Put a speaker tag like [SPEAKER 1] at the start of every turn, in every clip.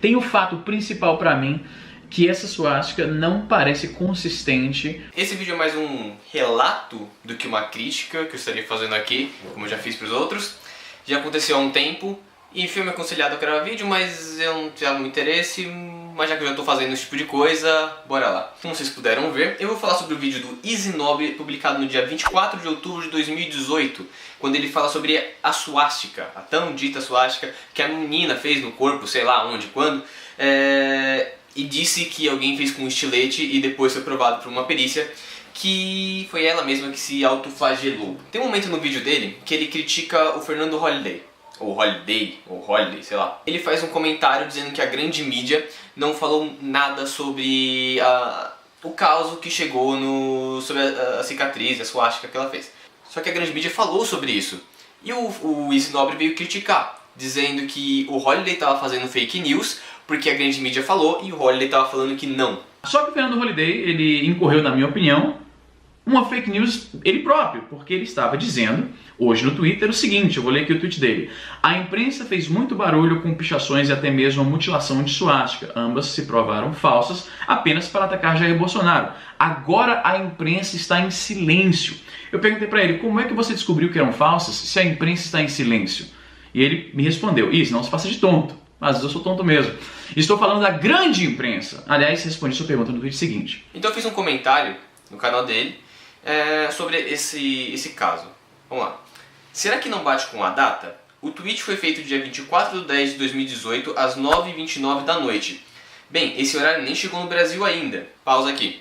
[SPEAKER 1] Tem o fato principal pra mim, que essa suástica não parece consistente.
[SPEAKER 2] Esse vídeo é mais um relato do que uma crítica que eu estaria fazendo aqui, como eu já fiz pros outros. Já aconteceu há um tempo e foi me aconselhado a gravar vídeo, mas eu não tinha muito interesse. Mas já que eu já estou fazendo esse tipo de coisa, bora lá. Como vocês puderam ver, eu vou falar sobre o vídeo do Easy Nobre, publicado no dia 24 de outubro de 2018, quando ele fala sobre a suástica, a tão dita suástica que a menina fez no corpo, sei lá onde, quando, e disse que alguém fez com um estilete e depois foi provado por uma perícia que foi ela mesma que se autoflagelou. Tem um momento no vídeo dele que ele critica o Fernando Holliday, ou Holiday, sei lá. Ele faz um comentário dizendo que a grande mídia não falou nada sobre o caso que chegou sobre a cicatriz, a suástica que ela fez. Só que a grande mídia falou sobre isso. E o Easy Nobre veio criticar, dizendo que o Holiday estava fazendo fake news porque a grande mídia falou e o Holiday estava falando que não.
[SPEAKER 1] Só que o Fernando Holliday, ele incorreu, na minha opinião, uma fake news ele próprio, porque ele estava dizendo, hoje no Twitter, o seguinte, eu vou ler aqui o tweet dele. A imprensa fez muito barulho com pichações e até mesmo a mutilação de suástica. Ambas se provaram falsas apenas para atacar Jair Bolsonaro. Agora a imprensa está em silêncio. Eu perguntei para ele, como é que você descobriu que eram falsas se a imprensa está em silêncio? E ele me respondeu, isso, não se faça de tonto. Às vezes eu sou tonto mesmo. Estou falando da grande imprensa. Aliás, respondi sua pergunta no tweet seguinte.
[SPEAKER 2] Então eu fiz um comentário no canal dele sobre esse caso. Vamos lá. Será que não bate com a data? O tweet foi feito dia 24 de 10 de 2018, às 9h29 da noite. Bem, esse horário nem chegou no Brasil ainda. Pausa aqui.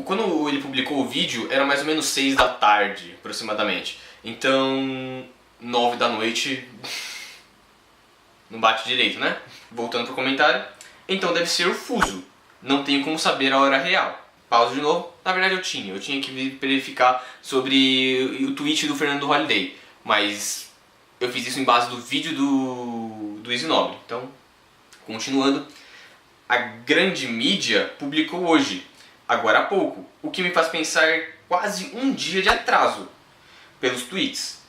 [SPEAKER 2] Quando ele publicou o vídeo, era mais ou menos 6 da tarde, aproximadamente. Então, 9 da noite... não bate direito, né? Voltando pro comentário. Então deve ser o fuso. Não tenho como saber a hora real. Pausa de novo. Na verdade eu tinha que verificar sobre o tweet do Fernando Holliday. Mas eu fiz isso em base do vídeo do Easy Nobre. Então, continuando. A grande mídia publicou hoje, agora há pouco. O que me faz pensar quase um dia de atraso pelos tweets.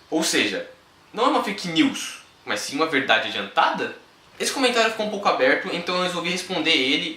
[SPEAKER 2] Ou seja, não é uma fake news, mas sim uma verdade adiantada? Esse comentário ficou um pouco aberto, então eu resolvi responder ele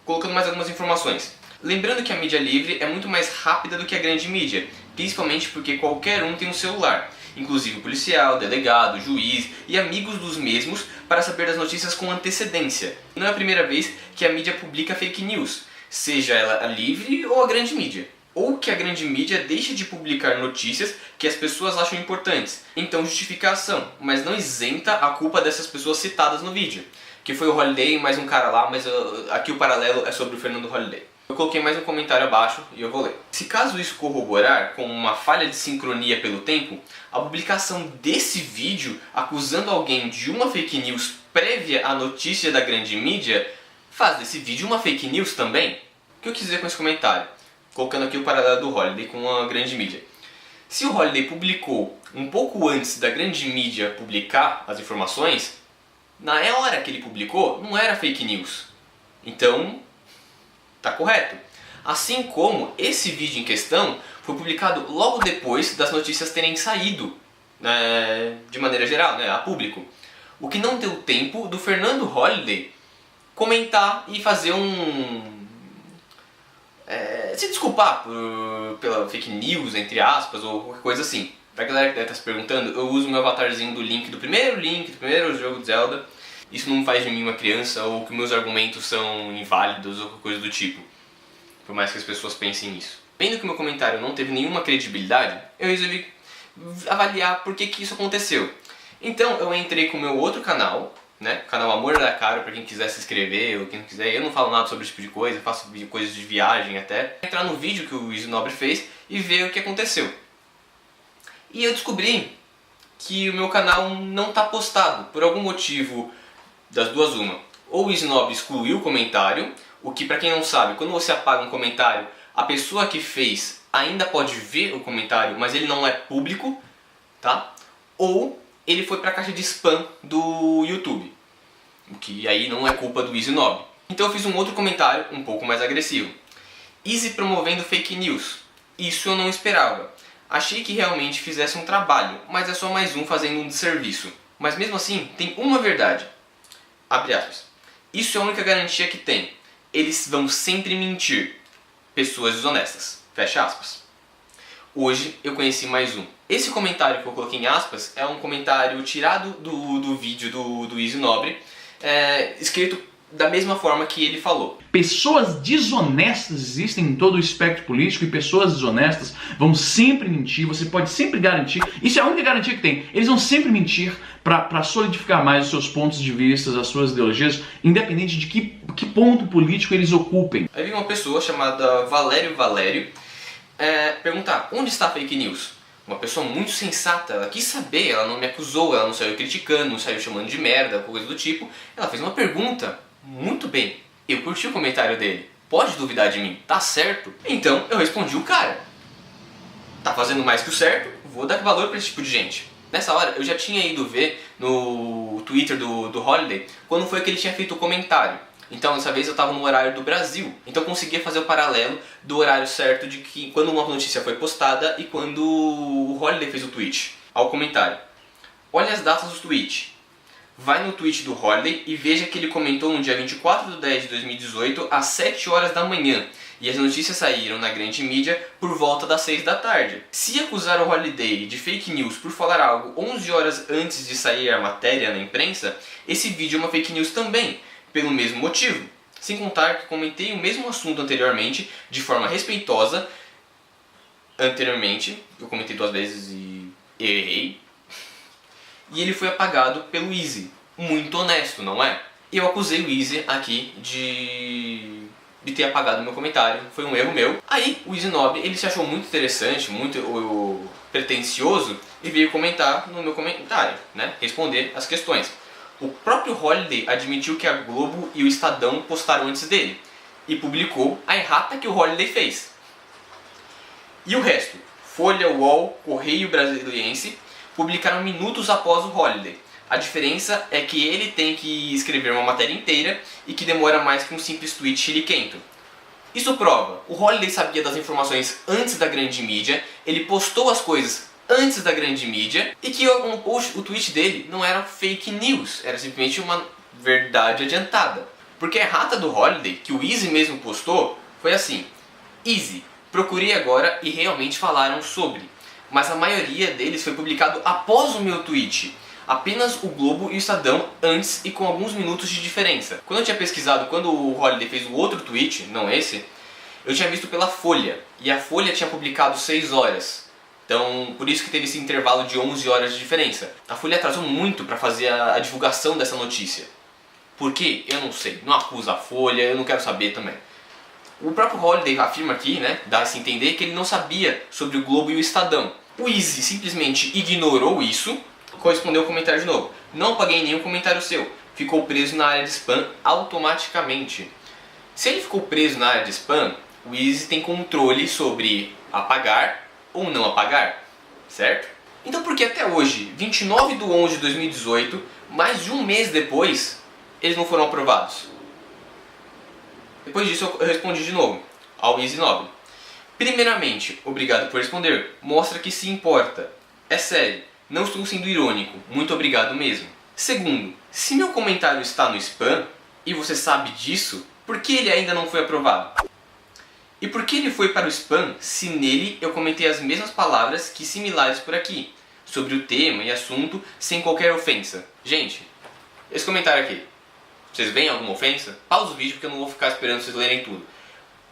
[SPEAKER 2] colocando mais algumas informações. Lembrando que a mídia livre é muito mais rápida do que a grande mídia, principalmente porque qualquer um tem um celular, inclusive o policial, delegado, juiz e amigos dos mesmos, para saber das notícias com antecedência. Não é a primeira vez que a mídia publica fake news, seja ela a livre ou a grande mídia. Ou que a grande mídia deixa de publicar notícias que as pessoas acham importantes. Então justifica a ação, mas não isenta a culpa dessas pessoas citadas no vídeo. Que foi o Holliday e mais um cara lá, mas aqui o paralelo é sobre o Fernando Holliday. Eu coloquei mais um comentário abaixo e eu vou ler. Se caso isso corroborar com uma falha de sincronia pelo tempo, a publicação desse vídeo acusando alguém de uma fake news prévia à notícia da grande mídia faz desse vídeo uma fake news também? O que eu quis dizer com esse comentário? Colocando aqui o paralelo do Holiday com a grande mídia. Se o Holiday publicou um pouco antes da grande mídia publicar as informações, na hora que ele publicou não era fake news. Então, tá correto. Assim como esse vídeo em questão foi publicado logo depois das notícias terem saído, de maneira geral, a público. O que não deu tempo do Fernando Holliday comentar e fazer se desculpar pela fake news, entre aspas, ou qualquer coisa assim. Pra galera que deve estar se perguntando, eu uso meu avatarzinho do primeiro jogo de Zelda. Isso não faz de mim uma criança ou que meus argumentos são inválidos ou qualquer coisa do tipo. Por mais que as pessoas pensem nisso. Vendo que o meu comentário não teve nenhuma credibilidade, eu resolvi avaliar por que isso aconteceu. Então eu entrei com o meu outro canal, canal Amor da Caro, pra quem quiser se inscrever ou quem não quiser. Eu não falo nada sobre esse tipo de coisa, eu faço coisas de viagem até. Entrar no vídeo que o Easy Nobre fez e ver o que aconteceu. E eu descobri que o meu canal não está postado, por algum motivo das duas uma. Ou o Easy Nobre excluiu o comentário, o que pra quem não sabe, quando você apaga um comentário, a pessoa que fez ainda pode ver o comentário, mas ele não é público, tá? Ou ele foi para a caixa de spam do YouTube, o que aí não é culpa do Easy Nobre. Então eu fiz um outro comentário um pouco mais agressivo. Easy promovendo fake news. Isso eu não esperava. Achei que realmente fizesse um trabalho, mas é só mais um fazendo um desserviço. Mas mesmo assim, tem uma verdade. Abre aspas. Isso é a única garantia que tem. Eles vão sempre mentir. Pessoas desonestas. Fecha aspas. Hoje eu conheci mais um. Esse comentário que eu coloquei em aspas é um comentário tirado do vídeo do Easy Nobre, escrito da mesma forma que ele falou.
[SPEAKER 1] Pessoas desonestas existem em todo o espectro político e pessoas desonestas vão sempre mentir, você pode sempre garantir, isso é a única garantia que tem, eles vão sempre mentir para solidificar mais os seus pontos de vista, as suas ideologias, independente de que ponto político eles ocupem.
[SPEAKER 2] Aí vem uma pessoa chamada Valério perguntar, onde está a fake news? Uma pessoa muito sensata, ela quis saber, ela não me acusou, ela não saiu criticando, não saiu chamando de merda, coisa do tipo. Ela fez uma pergunta, muito bem, eu curti o comentário dele, pode duvidar de mim, tá certo? Então eu respondi o cara, tá fazendo mais que o certo, vou dar valor pra esse tipo de gente. Nessa hora eu já tinha ido ver no Twitter do Holiday, quando foi que ele tinha feito o comentário. Então dessa vez eu estava no horário do Brasil, então eu conseguia fazer o paralelo do horário certo de que quando uma notícia foi postada e quando o Holiday fez o tweet. Ao comentário, olha as datas do tweet, vai no tweet do Holiday e veja que ele comentou no dia 24/10/2018 às 7 horas da manhã e as notícias saíram na grande mídia por volta das 6 da tarde. Se acusar o Holiday de fake news por falar algo 11 horas antes de sair a matéria na imprensa, esse vídeo é uma fake news também, pelo mesmo motivo. Sem contar que comentei o mesmo assunto anteriormente, de forma respeitosa. Anteriormente, eu comentei 2 vezes e errei. E ele foi apagado pelo Easy. Muito honesto, não é? Eu acusei o Easy aqui de ter apagado o meu comentário. Foi um erro meu. Aí o Easy Nobre, ele se achou muito interessante, muito pretencioso e veio comentar no meu comentário, né? Responder as questões. O próprio Holiday admitiu que a Globo e o Estadão postaram antes dele e publicou a errata que o Holiday fez. E o resto, Folha, UOL, Correio Brasiliense, publicaram minutos após o Holiday. A diferença é que ele tem que escrever uma matéria inteira e que demora mais que um simples tweet chiliquento. Isso prova, o Holiday sabia das informações antes da grande mídia, ele postou as coisas antes da grande mídia e que o tweet dele não era fake news, era simplesmente uma verdade adiantada. Porque a errata do Holiday, que o Easy mesmo postou, foi assim: Easy, procurei agora e realmente falaram sobre, mas a maioria deles foi publicado após o meu tweet. Apenas o Globo e o Estadão antes e com alguns minutos de diferença. Quando eu tinha pesquisado, quando o Holiday fez o outro tweet, não esse, eu tinha visto pela Folha, e a Folha tinha publicado 6 horas. Então, por isso que teve esse intervalo de 11 horas de diferença. A Folha atrasou muito para fazer a divulgação dessa notícia. Por quê? Eu não sei. Não acusa a Folha, eu não quero saber também. O próprio Holiday afirma aqui, né, dá-se a entender que ele não sabia sobre o Globo e o Estadão. O Easy simplesmente ignorou isso, correspondeu ao comentário de novo. Não apaguei nenhum comentário seu. Ficou preso na área de spam automaticamente. Se ele ficou preso na área de spam, o Easy tem controle sobre apagar ou não apagar, certo? Então por que até hoje, 29/11/2018, mais de um mês depois, eles não foram aprovados? Depois disso eu respondi de novo, ao Easy Nobre. Primeiramente, obrigado por responder, mostra que se importa. É sério, não estou sendo irônico, muito obrigado mesmo. Segundo, se meu comentário está no spam, e você sabe disso, por que ele ainda não foi aprovado? E por que ele foi para o spam se nele eu comentei as mesmas palavras que similares por aqui, sobre o tema e assunto sem qualquer ofensa? Gente, esse comentário aqui, vocês veem alguma ofensa? Pausa o vídeo porque eu não vou ficar esperando vocês lerem tudo,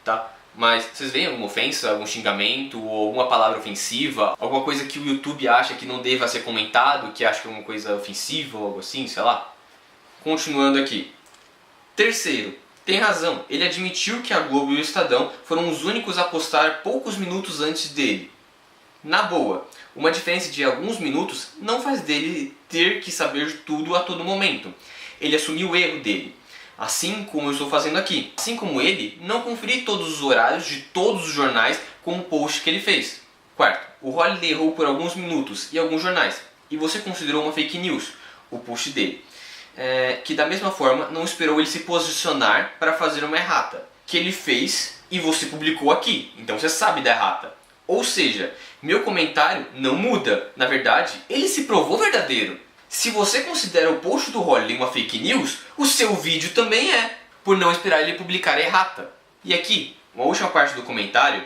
[SPEAKER 2] tá? Mas vocês veem alguma ofensa, algum xingamento, ou alguma palavra ofensiva, alguma coisa que o YouTube acha que não deva ser comentado, que acha que é uma coisa ofensiva ou algo assim, sei lá? Continuando aqui. Terceiro, tem razão, ele admitiu que a Globo e o Estadão foram os únicos a postar poucos minutos antes dele. Na boa, uma diferença de alguns minutos não faz dele ter que saber tudo a todo momento. Ele assumiu o erro dele, assim como eu estou fazendo aqui. Assim como ele, não conferi todos os horários de todos os jornais com o post que ele fez. Quarto, o Holiday errou por alguns minutos em alguns jornais, e você considerou uma fake news, o post dele. Que da mesma forma não esperou ele se posicionar para fazer uma errata, que ele fez e você publicou aqui, então você sabe da errata. Ou seja, meu comentário não muda, na verdade ele se provou verdadeiro. Se você considera o post do Holliday uma fake news, o seu vídeo também é, por não esperar ele publicar a errata. E aqui, uma última parte do comentário,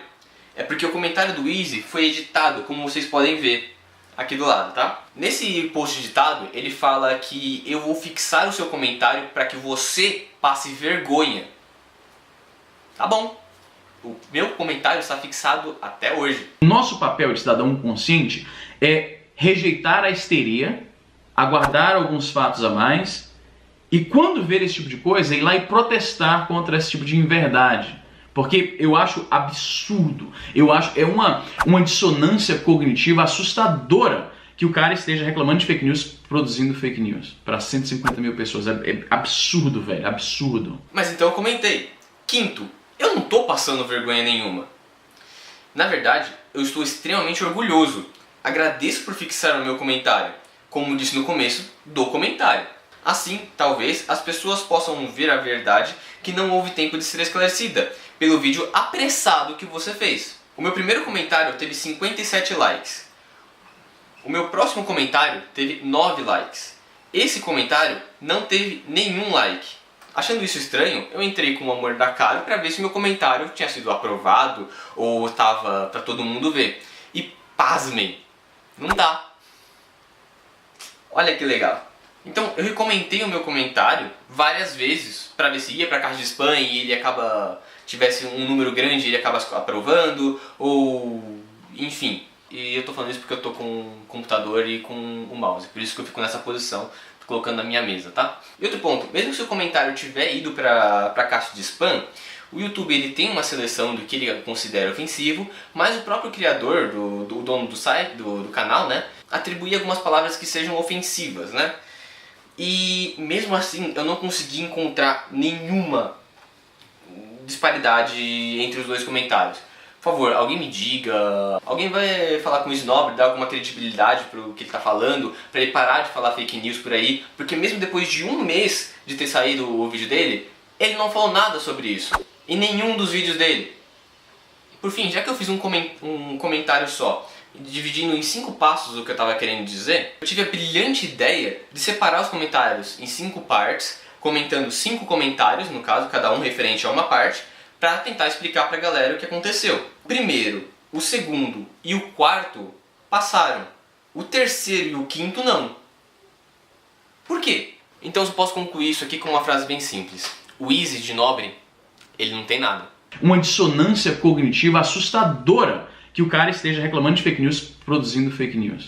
[SPEAKER 2] é porque o comentário do Easy foi editado, como vocês podem ver aqui do lado, tá? Nesse post editado, ele fala que eu vou fixar o seu comentário para que você passe vergonha. Tá bom. O meu comentário está fixado até hoje.
[SPEAKER 1] O nosso papel de cidadão consciente é rejeitar a histeria, aguardar alguns fatos a mais e quando ver esse tipo de coisa, ir lá e protestar contra esse tipo de inverdade. Porque eu acho absurdo, eu acho é uma dissonância cognitiva assustadora que o cara esteja reclamando de fake news, produzindo fake news para 150 mil pessoas. É absurdo, velho, absurdo.
[SPEAKER 2] Mas então eu comentei. Quinto, eu não tô passando vergonha nenhuma. Na verdade, eu estou extremamente orgulhoso. Agradeço por fixar o meu comentário, como disse no começo do comentário. Assim, talvez, as pessoas possam ver a verdade que não houve tempo de ser esclarecida pelo vídeo apressado que você fez. O meu primeiro comentário teve 57 likes. O meu próximo comentário teve 9 likes. Esse comentário não teve nenhum like. Achando isso estranho, eu entrei com o amor da cara para ver se meu comentário tinha sido aprovado ou estava para todo mundo ver. E pasmem, não dá. Olha que legal. Então eu recomentei o meu comentário várias vezes para ver se ia para a caixa de spam e ele tivesse um número grande e ele acaba aprovando, ou enfim. E eu tô falando isso porque eu tô com o computador e com o mouse, por isso que eu fico nessa posição, tô colocando na minha mesa, tá? E outro ponto, mesmo se o comentário tiver ido para a caixa de spam, o YouTube ele tem uma seleção do que ele considera ofensivo, mas o próprio criador, do dono do site, do canal, né, atribui algumas palavras que sejam ofensivas, né? E mesmo assim eu não consegui encontrar nenhuma disparidade entre os dois comentários. Por favor, alguém me diga, alguém vai falar com o Snobre, dar alguma credibilidade pro que ele tá falando, pra ele parar de falar fake news por aí, porque mesmo depois de um mês de ter saído o vídeo dele, ele não falou nada sobre isso, em nenhum dos vídeos dele. Por fim, já que eu fiz um comentário só, dividindo em 5 passos o que eu estava querendo dizer, eu tive a brilhante ideia de separar os comentários em 5 partes, comentando 5 comentários, no caso, cada um referente a uma parte, para tentar explicar para a galera o que aconteceu. O primeiro, o segundo e o quarto passaram. O terceiro e o quinto não. Por quê? Então eu posso concluir isso aqui com uma frase bem simples. O Easy de Nobre, ele não tem nada.
[SPEAKER 1] Uma dissonância cognitiva assustadora que o cara esteja reclamando de fake news, produzindo fake news.